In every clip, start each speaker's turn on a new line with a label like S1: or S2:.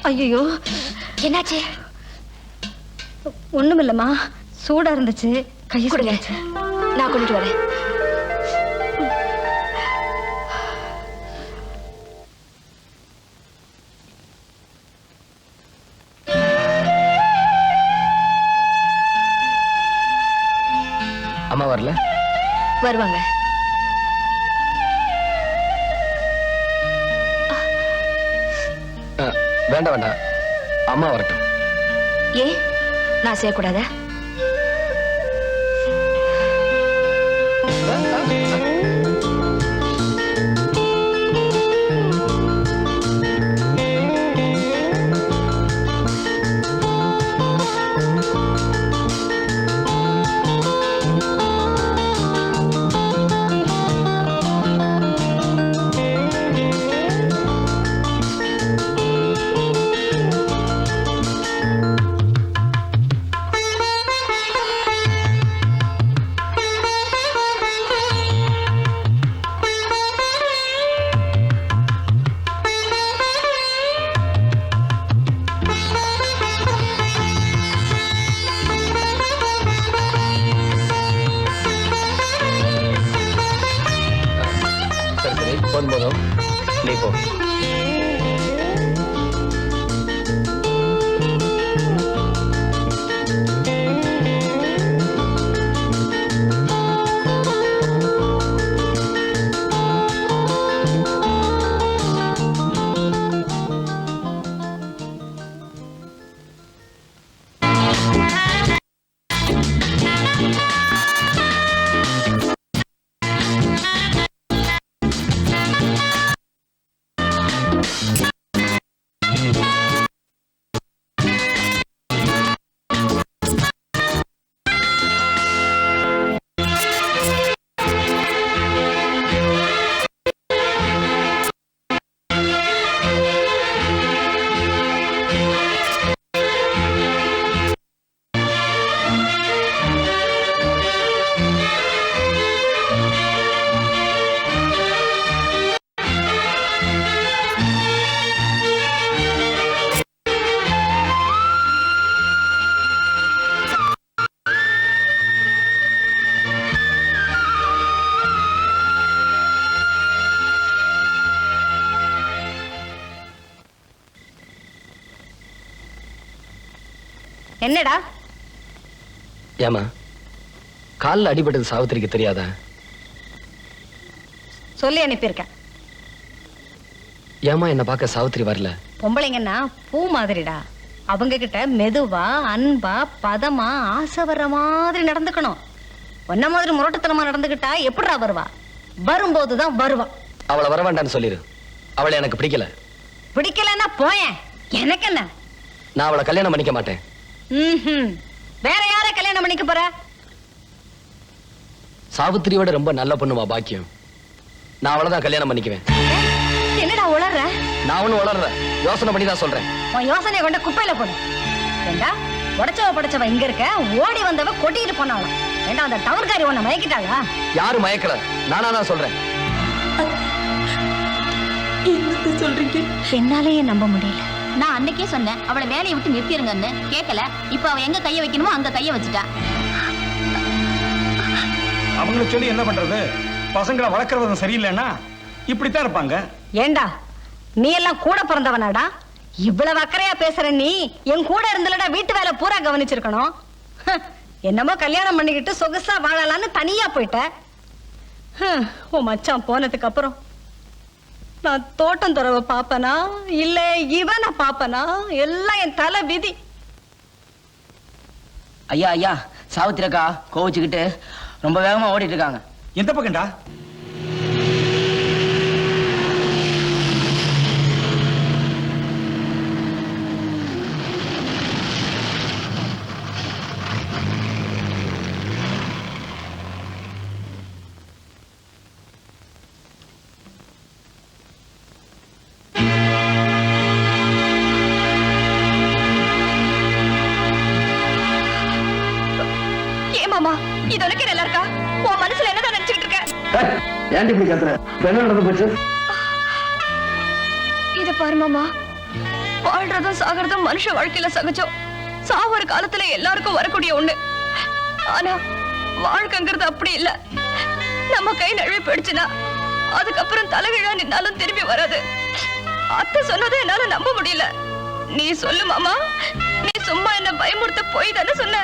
S1: ஐயோ,
S2: என்னாச்சு?
S1: ஒண்ணுமில்லம்மா, சூடா இருந்துச்சு, கையை
S2: கொடுங்க, நான் கொண்டுட்டு வரேன்.
S3: அம்மா வரல?
S2: வருவாங்க.
S3: வேண்டாம் வேண்டாம், அம்மா வரட்டும்.
S2: ஏன் நான் செய்யக்கூடாதா?
S3: போதும், நீ போ.
S1: என்னடா?
S3: ஏமா, காலில் அடிபட்டது சாவித்திரிக்கு தெரியாதா?
S1: சொல்லி அனுப்பியிருக்கேன்.
S3: ஏமா என்ன பார்க்க சாவித்திரி வரல?
S1: பொம்பளைங்கன்னா பூ மாதிரிடா, அவங்க கிட்ட மெதுவா அன்பா பதமா ஆசை வர்ற மாதிரி நடந்துக்கணும். ஒன்ன மாதிரி முரட்டுத்தனமா நடந்துகிட்டா எப்படிடா வருவா? வரும்போதுதான் வருவா.
S3: அவளை வர வேண்டான்னு சொல்லிரு. அவளை எனக்கு பிடிக்கல.
S1: பிடிக்கலன்னா போயேன், எனக்கு என்ன?
S3: நான் அவளை கல்யாணம் பண்ணிக்க மாட்டேன்.
S1: வேற யாரை கல்யாணம் பண்ணிக்க போற?
S3: சாவித்திரியோட ரொம்ப நல்ல பொண்ணுமா பாக்கியம். நான் அவளைதான் கல்யாணம் பண்ணிக்குவேன்.
S1: என்னடா உளர்ற?
S3: நான் ஒண்ணு உளர்ற, யோசனை பண்ணி தான் சொல்றேன்.
S1: உன் யோசனையை கொண்டு குப்பையில போடு. ஏண்டா, உடைச்சவ படைச்சவ இங்க இருக்க, ஓடி வந்தவ கொட்டிட்டு போனாலும் ஏண்டா அந்த டவர்காரி உன்னை மயக்கிட்டாளா?
S3: யாரு மயக்கல, நானா தான் சொல்றேன்.
S2: என்ன சொல்றீங்க?
S1: என்னாலேயே நம்ப முடியல.
S2: நான் அன்னைக்கே சொன்னேன் அவளை வேலையை விட்டு நிறுத்திருங்கன்னு. கேட்கல. இப்ப அவ எங்க கைய வைக்கணுமோ அங்க கைய வச்சுட்டா.
S4: அவங்கள சொல்லி என்ன பண்றது? பசங்களை வளர்க்கறது சரியில்லைன்னா இப்படித்தான் இருப்பாங்க.
S1: ஏண்டா, நீ எல்லாம் கூட பிறந்தவனாடா? இவ்வளவு அக்கறையா பேசுற நீ என் கூட இருந்தலடா வீட்டு வேலை பூரா கவனிச்சிருக்கணும். என்னமோ கல்யாணம் பண்ணிக்கிட்டு சொகுசா வாழலான்னு தனியா போயிட்ட. உன் மச்சான் போனதுக்கு அப்புறம் நான் தோட்டம் துறவை பாப்பனா இல்ல இவனை பாப்பனா எல்லாம் என் தலை விதி.
S5: ஐயா ஐயா, சாவித்திரக்கா கோவிச்சுக்கிட்டு ரொம்ப வேகமா ஓடிட்டு இருக்காங்க.
S4: எந்த பக்கம்டா?
S2: இது உனக்கு நல்லா இருக்கா? உன் மனசுல என்னதான் நினைச்சிட்டு இருக்க?
S3: ஏன்டி இப்படி கத்துற? என்ன நடந்து போச்சு?
S2: இத பாரு மாமா,
S1: வாழ்றதும் சாகிறதும் மனுஷ வாழ்க்கையில சகஜம். சாவர காலத்துல எல்லாருக்கும் வரக்கூடிய ஒண்ணு. ஆனா வாழ்க்கைங்கிறது அப்படி இல்ல. நம்ம கை நழுவி போயிடுச்சுன்னா அதுக்கப்புறம் தலைகீழா நின்னாலும் திரும்பி வராது. அத்தை சொன்னதை என்னால நம்ப முடியல. நீ சொல்லு மாமா, நீ சும்மா என்ன பயமுறுத்த போய் தானே சொன்ன.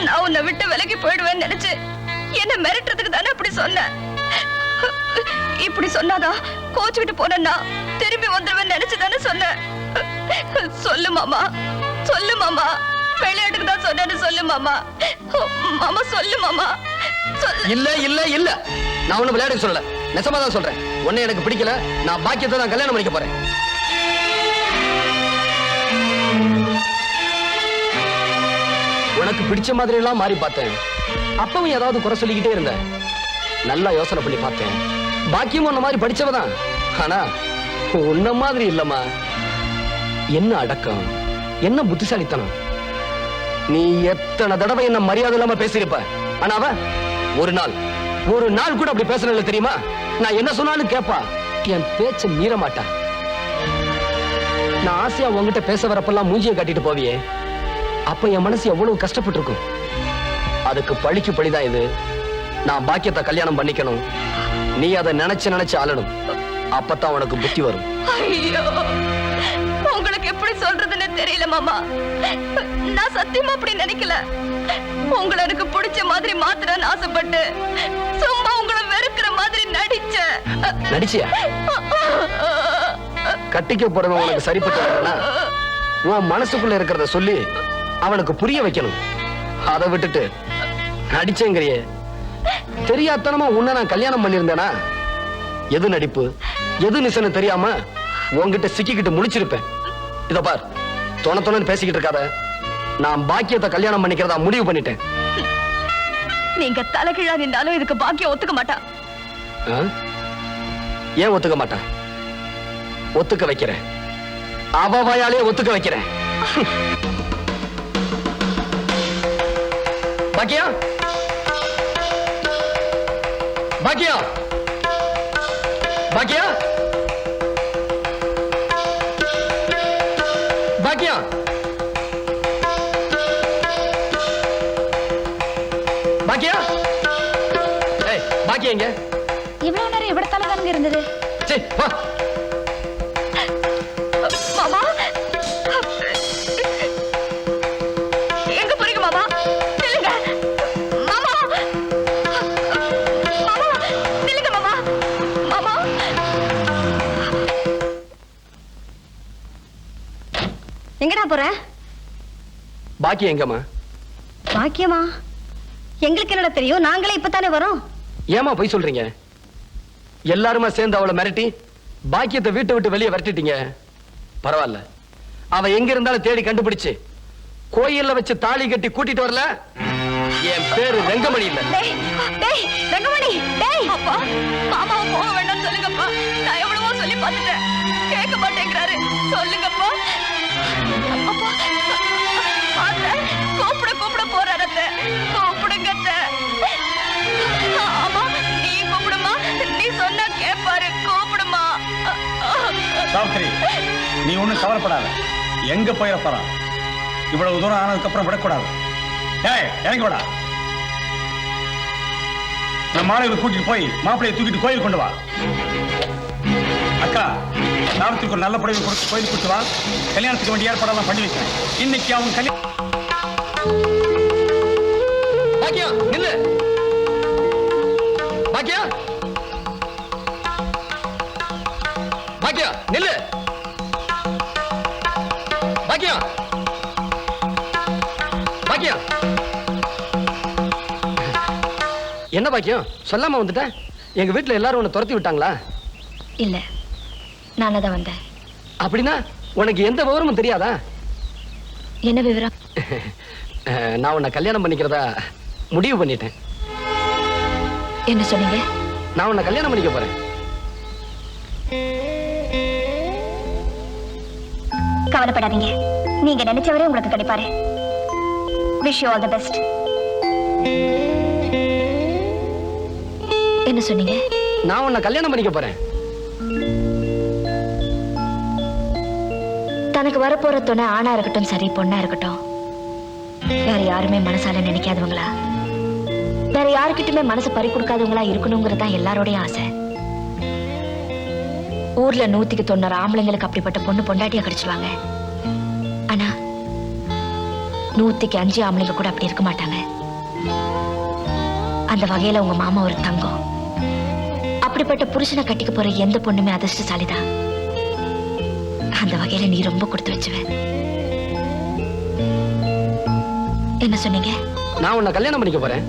S1: நான் உன்னை விட்டு விலகி போயிடுவேன்னு நினைச்சு என்ன மிரட்டுறதுக்கு தானே அப்படி சொன்ன. இப்படி சொன்னாதான் கோச்சுக்கிட்டு போனா திரும்பி வந்துருவேன்னு நினைச்சு தானே சொன்ன. சொல்லு மாமா, சொல்லு மாமா, விளையாட்டுக்கு தான் சொன்னேன்னு சொல்லு மாமா. மாமா சொல்லு மாமா.
S3: இல்ல இல்ல இல்ல, நான் ஒண்ணு விளையாட சொல்லல, நெசமா தான் சொல்றேன். உன்னை எனக்கு பிடிக்கல, நான் பாக்கியத்தை தான் கல்யாணம் பண்ணிக்க போறேன். உனக்கு பிடிச்ச மாதிரி எல்லாம் மாறி பார்த்தேன். அப்பவும் ஏதாவது குறை சொல்லிக்கிட்டே இருந்தேன். நல்லா யோசனை பண்ணி பார்த்தேன். பாக்கியமும் உன்ன மாதிரி படிச்சவதான். ஆனா உன்ன மாதிரி இல்லம்மா. என்ன அடக்கம், என்ன புத்திசாலித்தனம். நீ எத்தனை தடவை என்ன மரியாதை இல்லாம பேசியிருப்ப. ஆனா அவ ஒரு நாள் கூட அப்படி பேசல தெரியுமா? நான் என்ன சொன்னாலும் கேப்பா, என் பேச்ச மீற மாட்டா. நான் ஆசையா உங்ககிட்ட பேச வரப்பெல்லாம் மூஞ்சியை காட்டிட்டு போவியே, அப்ப என் மனசு எவ்வளவு கஷ்டப்பட்டு இருக்கும். அதுக்கு பழிக்கு பழிதான் இது. நான் பாக்கியத்தை கல்யாணம் பண்ணிக்கணும். நீ அதை நினைச்சு ஆளணும். அப்பதான் உனக்கு புத்தி வரும்.
S1: ஐயோ, உங்களுக்கு எப்படி சொல்றதுன்னு தெரியல மாமா. நான் சத்தியமா அப்படி நினைக்கல. உங்களை எனக்கு பிடிச்ச மாதிரி மாத்திரன்னு ஆசைப்பட்டு சும்மா உங்களை வெறுக்கிற மாதிரி
S3: நடிச்சியா? கட்டிக்க போறவன் உனக்கு சரிப்பட்டு வரலனா உன் மனசுக்குள்ள இருக்கிறத சொல்லி அவனுக்கு புரிய வைக்கணும். அதை விட்டுட்டு நடிச்சேங்கிறியே. தெரியாதனமா உன்னை நான் கல்யாணம் பண்ணிருந்தேனா எது நடிப்பு எது நிசன்னு தெரியாம உன்கிட்ட சிக்கிக்கிட்டு முழிச்சிருப்பேன். இத பார், தொணன்னு பேசிக்கிட்டு இருக்காத. நான் பாக்கியத்தை கல்யாணம் பண்ணிக்கிறதா முடிவு பண்ணிட்டேன்.
S1: நீங்க தலைகீழா நின்னாலும் இதுக்கு பாக்கியம் ஒத்துக்க மாட்டா.
S3: ஏன் ஒத்துக்க மாட்டா? ஒத்துக்க வைக்கிறேன். அவ வாயாலே ஒத்துக்க வைக்கிறேன். பாக்கியா, பாக்கியா, பாக்கியா, பாக்கியா, பாக்கியா. ஏய், பாக்கியா எங்க?
S2: இவ்வளவு நேரம் எவ்வளவு தலைதானுங்க இருந்தது?
S3: சரி வா.
S1: மாமா, எங்க போறீங்க மாமா? நில்லுங்க மாமா. மாமா நில்லுங்க மாமா. மாமா எங்கடா போற?
S3: பாக்கியா எங்கம்மா?
S1: பாக்கியமா? எங்களுக்கு என்னடா தெரியும்? நாங்களே இப்பதானே வரோம்.
S3: ஏமா போய் சொல்றீங்க? எல்லாருமா சேர்ந்து அவளை மிரட்டி பாக்கியத்தை வீட்டை விட்டு வெளியே விரட்டிட்டீங்க. பரவாயில்ல, அவ எங்க இருந்தாலும் தேடி கண்டுபிடிச்சு கோயில்ல வச்சு தாலி கட்டி கூட்டிட்டு வரல. என் பேரு ரங்கமணி இல்ல.
S1: டேய் டேய் ரங்கமணி, டேய் அப்பா, மாமாவை போக வேண்டாம்னு சொல்லுங்கப்பா. நான் எவ்வளவோ சொல்லி பார்த்துட்டேன், கேட்க மாட்டேங்கிறாரு. சொல்லுங்கப்பா. அப்பா கூப்பிட போறாரு. கூப்பிடுங்க. ஆமா, நீ கூப்பிடுமா. நீ சொன்னா கேட்பாரு. கூப்பிடுமா.
S4: சாவித்திரி, நீ ஒண்ணும் கவலைப்படாத. எங்க போயிட போறான்? இவ்வளவு தூரம் ஆனதுக்கு அப்புறம் விடக்கூடாது. ஏய், இறங்கி விடா. நம்ம மாலையை கூட்டிட்டு போய் மாப்பிள்ளையை தூக்கிட்டு கோயில் கொண்டு வா. அக்கா, சாவித்திரிக்கு ஒரு நல்ல புடவை கொடுத்து கோயில் கூட்டு வா. கல்யாணத்துக்கு வேண்டிய ஏற்பாடெல்லாம் பண்ணி வைக்கிறேன். இன்னைக்கு அவன் கல்யாணம்.
S3: பாக்கியா நில்லு. பாக்கியா, பாக்கியா நில்லு. பாக்கியா, பாக்கியா. என்ன பாக்கியம், சொல்லாம வந்துட்ட? எங்க வீட்டுல எல்லாரும் உன்னை துரத்தி விட்டாங்களா?
S1: இல்ல, நானதான் வந்தேன்.
S3: அப்படின்னா உனக்கு எந்த விவரமும் தெரியாதா?
S1: என்ன விவரம்?
S3: நான் உன்னை கல்யாணம் பண்ணிக்கிறதா முடிவு பண்ணிட்டேன்.
S1: என்ன சொன்னீங்க?
S3: நான் உன்னை கல்யாணம் பண்ணிக்க போறேன்.
S1: கவலைப்படாதீங்க, நீங்க நினைச்சவரே உங்களுக்கு கிடைப்பாரு. Wish you all the best. என்ன சொன்னீங்க?
S3: நான் உன்னை கல்யாணம் பண்ணிக்க போறேன்.
S6: தனக்கு வரப்போற துணை ஆணா இருக்கட்டும் சரி, பொண்ணா இருக்கட்டும், வேற யாருமே மனசால நினைக்காதவங்களா, வேற யாருக்கிட்டுமே மனசு பறி கொடுக்காதவங்களா இருக்கணுங்கிறதான் எல்லாரோடைய ஆசை. ஊர்ல 190 ஆம்பளைங்களுக்கு அப்படிப்பட்ட பொண்ணு பொண்டாட்டியா கிடைச்சிருவாங்க. ஆனா 105 ஆம்பளைங்க கூட அப்படி இருக்க மாட்டாங்க. அந்த வகையில உங்க மாமா ஒரு தங்கம். அப்படிப்பட்ட புருஷனை கட்டிக்க போற எந்த பொண்ணுமே அதிர்ஷ்டசாலிதான். அந்த வகையில நீ ரொம்ப கொடுத்து வச்சுவ. என்ன சொன்னீங்க?
S3: நான் உன்னை கல்யாணம் பண்ணிக்க போறேன்.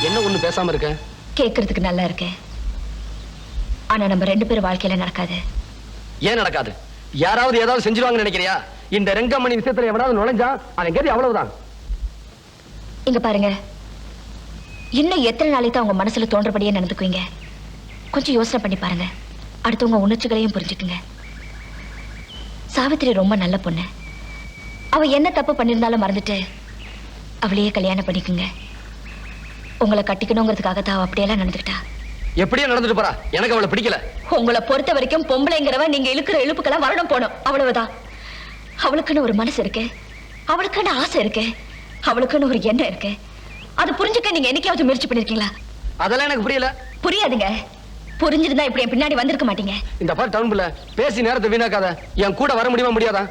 S3: என்ன ஒண்ணு பேசாம இருக்க?
S6: கேட்கறதுக்கு நல்லா இருக்கு. ஆனா நம்ம 2 பேரும் வாழ்க்கையில நடக்காது.
S3: ஏன் நடக்காது? யாராவது ஏதாவது செஞ்சிருவாங்கன்னு நினைக்கிறியா? இந்த ரெங்கமணி விஷயத்துல எவனாவது நுழைஞ்சா அவன் கேள்வி அவ்வளவுதான்.
S6: இங்க பாருங்க, இன்னும் எத்தனை நாளைக்கு தான் உங்க மனசுல தோன்றபடியே நடந்துக்குவீங்க? கொஞ்சம் யோசனை பண்ணி பாருங்க. அடுத்தவங்க உணர்ச்சிகளையும் புரிஞ்சுக்குங்க. சாவித்திரி ரொம்ப நல்ல பொண்ணு. அவ என்ன தப்பு பண்ணிருந்தாலும் மறந்துட்டு அவளையே கல்யாணம் பண்ணிக்குங்க. உங்களை கட்டிக்கணுங்கிறதுக்காக தான் அவ அப்படியெல்லாம் நடந்துக்கிட்டா.
S3: எப்படியே நடந்துட்டு போறா, எனக்கு அவளை பிடிக்கல.
S6: உங்களை பொறுத்த வரைக்கும் பொம்பளைங்கிறவ நீங்க இழுக்கிற இழுப்புக்கெல்லாம் வரணும் போனோம், அவ்வளவுதான். அவளுக்குன்னு ஒரு மனசு இருக்கு, அவளுக்குன்னு ஆசை இருக்கு, அவளுக்குன்னு ஒரு எண்ணம் இருக்கு. அது புரிஞ்சுக்க நீங்க என்னைக்காவது முயற்சி பண்ணிருக்கீங்களா?
S3: அதெல்லாம் எனக்கு புரியல.
S6: புரியாதுங்க. புரிஞ்சிருந்தா இப்படி என் பின்னாடி வந்திருக்க மாட்டீங்க.
S3: இந்த பாரு டவுன் பேசி நேரத்தை வீணாக்காத. என் கூட வர முடியுமா முடியாதா?